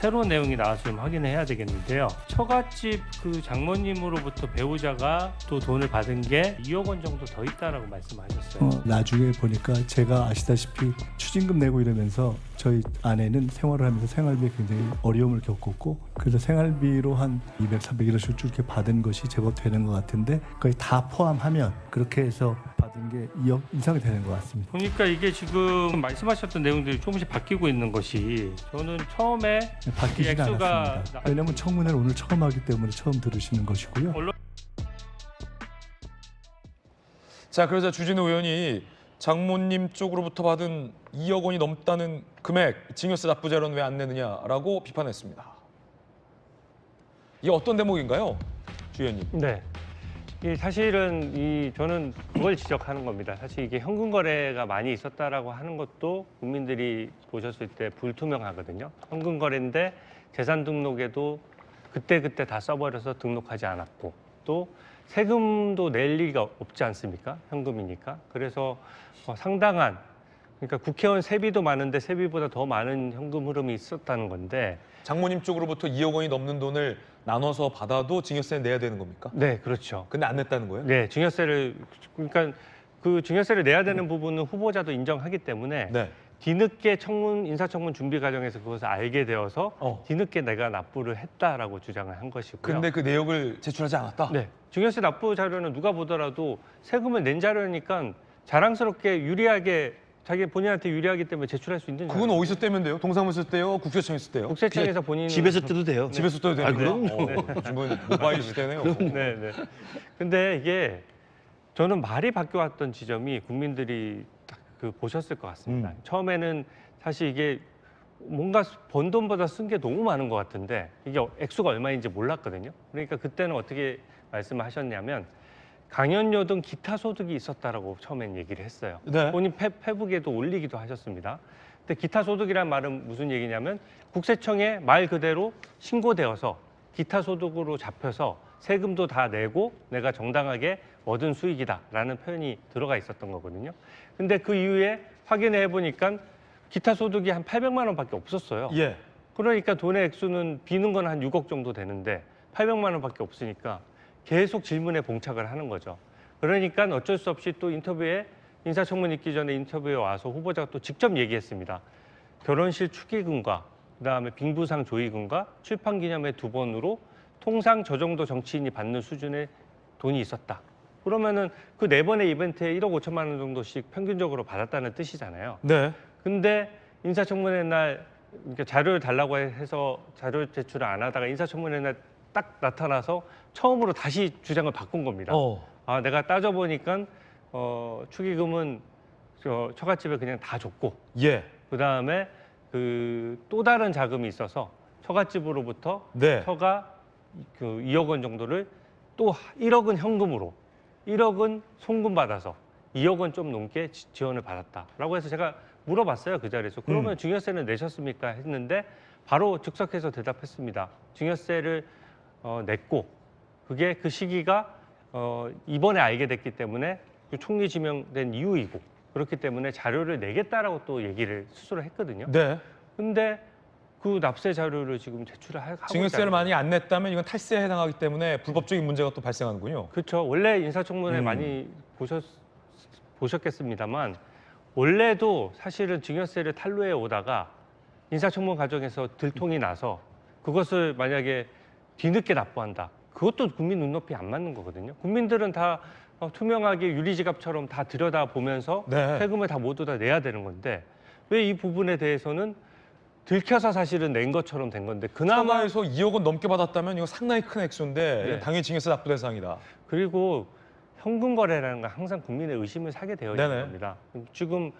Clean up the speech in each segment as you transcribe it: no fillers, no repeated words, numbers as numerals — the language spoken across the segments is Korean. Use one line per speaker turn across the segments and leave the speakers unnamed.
새로운 내용이 나와서 좀 확인해야 되겠는데요. 처갓집 그 장모님으로부터 배우자가 또 돈을 받은 게 2억 원 정도 더 있다라고 말씀하셨어요.
나중에 보니까 제가 아시다시피 추징금 내고 이러면서 저희 아내는 생활을 하면서 생활비에 굉장히 어려움을 겪었고, 그래서 생활비로 한 200, 300 이렇게 쭉 이렇게 받은 것이 제법 되는 것 같은데, 거의 다 포함하면 그렇게 해서 받은 게 2억 이상이 되는 것 같습니다.
보니까 이게 지금 말씀하셨던 내용들이 조금씩 바뀌고 있는 것이, 저는 처음에
바뀌지는
액수가
않았습니다. 왜냐하면 청문회를 오늘 처음 하기 때문에 처음 들으시는 것이고요.
자, 그러자 주진우 의원이 장모님 쪽으로부터 받은 2억 원이 넘다는 금액 증여세 납부자료는 왜 안 내느냐라고 비판했습니다. 이게 어떤 대목인가요, 주 의원님?
네. 사실은 저는 그걸 지적하는 겁니다. 사실 이게 현금 거래가 많이 있었다라고 하는 것도 국민들이 보셨을 때 불투명하거든요. 현금 거래인데 재산 등록에도 그때그때 다 써버려서 등록하지 않았고, 또 세금도 낼 리가 없지 않습니까? 현금이니까. 그래서 상당한, 그러니까 국회의원 세비도 많은데 세비보다 더 많은 현금 흐름이 있었다는 건데.
장모님 쪽으로부터 2억 원이 넘는 돈을 나눠서 받아도 증여세는 내야 되는 겁니까?
네, 그렇죠.
근데 안 냈다는 거예요?
네, 증여세를, 그러니까 그 증여세를 내야 되는 부분은 후보자도 인정하기 때문에
네.
뒤늦게 인사청문 준비 과정에서 그것을 알게 되어서 뒤늦게 내가 납부를 했다라고 주장을 한 것이고요.
근데 그 내역을 제출하지 않았다?
네, 증여세 납부 자료는 누가 보더라도 세금을 낸 자료니까 자랑스럽게 유리하게 자기 본인한테 유리하기 때문에 제출할 수 있는
그건 어디서 떼면 돼요? 동사무소 떼요? 국세청에서 떼요?
국세청에서 본인
집에서 떼도 돼요.
집에서 떼도 되는 거예요?
그럼요.
요즘은 모바일 시대네요.
네, 네. 근데 이게 저는 말이 바뀌어왔던 지점이 국민들이 딱 보셨을 것 같습니다. 처음에는 사실 이게 뭔가 번 돈보다 쓴 게 너무 많은 것 같은데 이게 액수가 얼마인지 몰랐거든요. 그러니까 그때는 어떻게 말씀을 하셨냐면 강연료 등 기타 소득이 있었다라고 처음엔 얘기를 했어요.
네.
본인 페북에도 올리기도 하셨습니다. 근데 기타 소득이란 말은 무슨 얘기냐면 국세청에 말 그대로 신고되어서 기타 소득으로 잡혀서 세금도 다 내고 내가 정당하게 얻은 수익이다라는 표현이 들어가 있었던 거거든요. 근데 그 이후에 확인해 보니까 기타 소득이 한 800만 원밖에 없었어요.
예.
그러니까 돈의 액수는 비는 건 한 6억 정도 되는데 800만 원밖에 없으니까 계속 질문에 봉착을 하는 거죠. 그러니까 어쩔 수 없이 또 인터뷰에 인사청문 있기 전에 인터뷰에 와서 후보자가 또 직접 얘기했습니다. 결혼실 축의금과 그다음에 빙부상 조의금과 출판기념회 2번으로 통상 저 정도 정치인이 받는 수준의 돈이 있었다. 그러면은 그 4번의 이벤트에 1억 5천만 원 정도씩 평균적으로 받았다는 뜻이잖아요.
네.
근데 인사청문회 날 그러니까 자료를 달라고 해서 자료 제출을 안 하다가 인사청문회 날 딱 나타나서 처음으로 다시 주장을 바꾼 겁니다. 내가 따져보니까 축의금은 처갓집에 그냥 다 줬고
예.
그다음에 또 다른 자금이 있어서 처갓집으로부터
네.
처가 2억 원 정도를 또 1억은 현금으로 1억은 송금 받아서 2억 원 좀 넘게 지원을 받았다라고 해서 제가 물어봤어요. 그 자리에서. 그러면 증여세는 내셨습니까? 했는데 바로 즉석해서 대답했습니다. 증여세를 냈고 그게 그 시기가 이번에 알게 됐기 때문에 그 총리 지명된 이후이고 그렇기 때문에 자료를 내겠다라고 또 얘기를 스스로 했거든요.
네.
근데 그 납세 자료를 지금 제출을 하고
증여세를
있다는
많이 안 냈다면 이건 탈세에 해당하기 때문에 불법적인 문제가 또 발생하는군요.
그렇죠. 원래 인사청문회 많이 보셨겠습니다만 원래도 사실은 증여세를 탈루해 오다가 인사청문 과정에서 들통이 나서 그것을 만약에 뒤늦게 납부한다. 그것도 국민 눈높이 안 맞는 거거든요. 국민들은 다 투명하게 유리지갑처럼 다 들여다보면서
네.
세금을 다 모두 다 내야 되는 건데 왜 이 부분에 대해서는 들켜서 사실은 낸 것처럼 된 건데 그나마
하나에서 2억 원 넘게 받았다면 이거 상당히 큰 액수인데
네.
당연히 증여세 납부 대상이다.
그리고 현금 거래라는 건 항상 국민의 의심을 사게 되어 있는
네네.
겁니다. 지금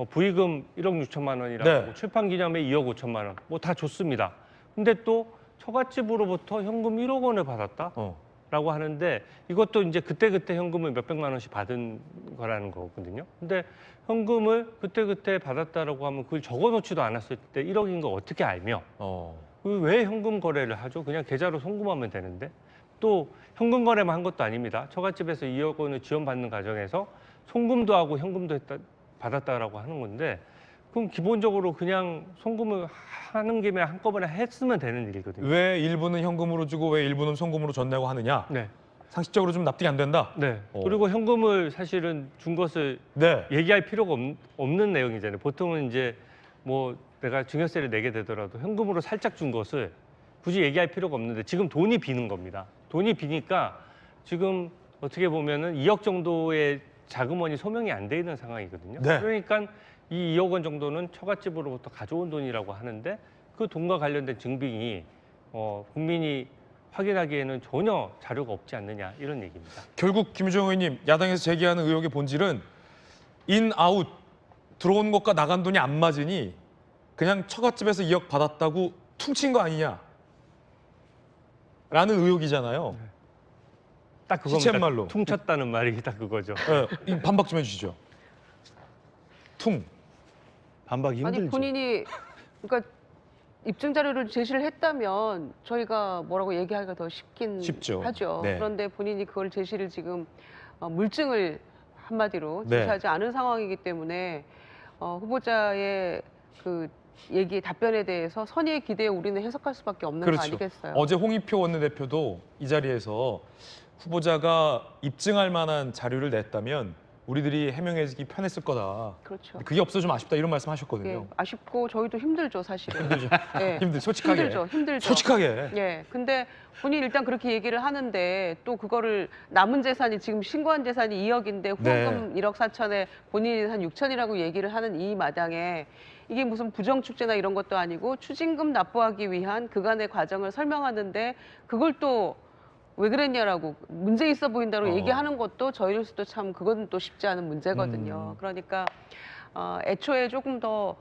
부의금 1억 6천만 원이라고
네.
출판기념회 2억 5천만 원 뭐 다 좋습니다. 근데 또 처갓집으로부터 현금 1억 원을 받았다라고 하는데 이것도 이제 그때그때 현금을 몇백만 원씩 받은 거라는 거거든요. 근데 현금을 그때그때 받았다라고 하면 그걸 적어놓지도 않았을 때 1억인 거 어떻게 알며 왜 현금 거래를 하죠? 그냥 계좌로 송금하면 되는데 또 현금 거래만 한 것도 아닙니다. 처갓집에서 2억 원을 지원받는 과정에서 송금도 하고 현금도 받았다라고 하는 건데 그럼 기본적으로 그냥 송금을 하는 김에 한꺼번에 했으면 되는 일이거든요.
왜 일부는 현금으로 주고 왜 일부는 송금으로 줬냐고 하느냐?
네.
상식적으로 좀 납득이 안 된다.
네.
어.
그리고 현금을 사실은 준 것을
네.
얘기할 필요가 없는 내용이잖아요. 보통은 이제 뭐 내가 증여세를 내게 되더라도 현금으로 살짝 준 것을 굳이 얘기할 필요가 없는데 지금 돈이 비는 겁니다. 돈이 비니까 지금 어떻게 보면은 2억 정도의 자금원이 소명이 안 돼 있는 상황이거든요.
네.
그러니까 이 2억 원 정도는 처갓집으로부터 가져온 돈이라고 하는데 그 돈과 관련된 증빙이 국민이 확인하기에는 전혀 자료가 없지 않느냐 이런 얘기입니다.
결국 김유정 의원님 야당에서 제기하는 의혹의 본질은 인아웃 들어온 것과 나간 돈이 안 맞으니 그냥 처갓집에서 2억 받았다고 퉁친 거 아니냐? 라는 의혹이잖아요.
딱 그겁니다.
시쳇말로.
퉁쳤다는 말이 딱 그거죠.
이 반박 좀 해주시죠. 퉁.
반박이
아니
힘들죠.
본인이 그러니까 입증 자료를 제시를 했다면 저희가 뭐라고 얘기하기가 더 쉽긴
쉽죠.
하죠.
네.
그런데 본인이 그걸 제시를 지금 물증을 한마디로
네.
제시하지 않은 상황이기 때문에 후보자의 그 얘기 답변에 대해서 선의의 기대에 우리는 해석할 수밖에 없는 거
그렇죠.
아니겠어요?
어제 홍익표 원내대표도 이 자리에서 후보자가 입증할 만한 자료를 냈다면 우리들이 해명해지기 편했을 거다.
그렇죠.
그게 없어 좀 아쉽다 이런
예,
말씀하셨거든요.
아쉽고 저희도 힘들죠, 사실은. 예,
솔직하게.
힘들죠.
솔직하게.
예, 근데 본인이 일단 그렇게 얘기를 하는데 또 그거를 남은 재산이 지금 신고한 재산이 2억인데 후원금 1억 4천에 본인이 한 6천이라고 얘기를 하는 이 마당에 이게 무슨 부정축제나 이런 것도 아니고 추징금 납부하기 위한 그간의 과정을 설명하는데 그걸 또 왜 그랬냐라고 문제 있어 보인다고 얘기하는 것도 저희로서도 참 그건 또 쉽지 않은 문제거든요. 그러니까 애초에 조금 더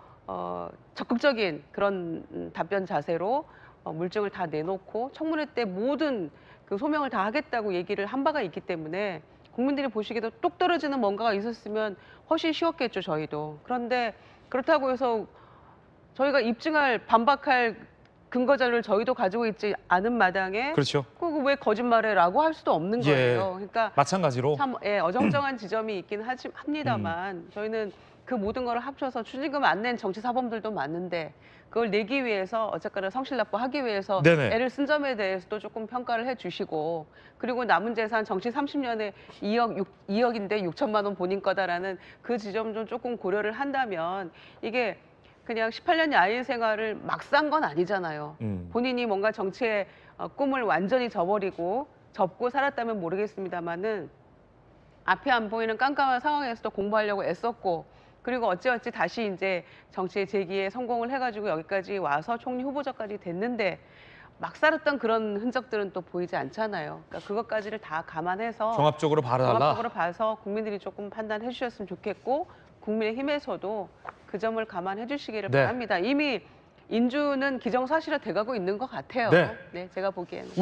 적극적인 그런 답변 자세로 물증을 다 내놓고 청문회 때 모든 그 소명을 다 하겠다고 얘기를 한 바가 있기 때문에 국민들이 보시기에도 똑 떨어지는 뭔가가 있었으면 훨씬 쉬웠겠죠, 저희도. 그런데 그렇다고 해서 저희가 반박할 근거 자료를 저희도 가지고 있지 않은 마당에
그렇죠.
그거 왜 거짓말해라고 할 수도 없는
예.
거예요. 그러니까
마찬가지로.
참 어정쩡한 지점이 있긴 합니다만 저희는 그 모든 걸 합쳐서 추징금 안 낸 정치 사범들도 많은데 그걸 내기 위해서 어쨌거나 성실 납부하기 위해서
네네.
애를 쓴 점에 대해서도 조금 평가를 해주시고 그리고 남은 재산 정치 30년에 2억인데 6천만 원 본인 거다라는 그 지점 좀 조금 고려를 한다면 이게 그냥 18년 야인 생활을 막 산 건 아니잖아요. 본인이 뭔가 정치의 꿈을 완전히 접고 살았다면 모르겠습니다만은 앞이 안 보이는 깜깜한 상황에서도 공부하려고 애썼고 그리고 어찌어찌 다시 이제 정치의 재기에 성공을 해가지고 여기까지 와서 총리 후보자까지 됐는데 막 살았던 그런 흔적들은 또 보이지 않잖아요. 그러니까 그것까지를 다 감안해서
종합적으로 봐달라.
종합적으로 봐서 국민들이 조금 판단해 주셨으면 좋겠고 국민의힘에서도 그 점을 감안해 주시기를
네.
바랍니다. 이미 인주는 기정사실화 돼가고 있는 것 같아요.
네.
네, 제가 보기에는.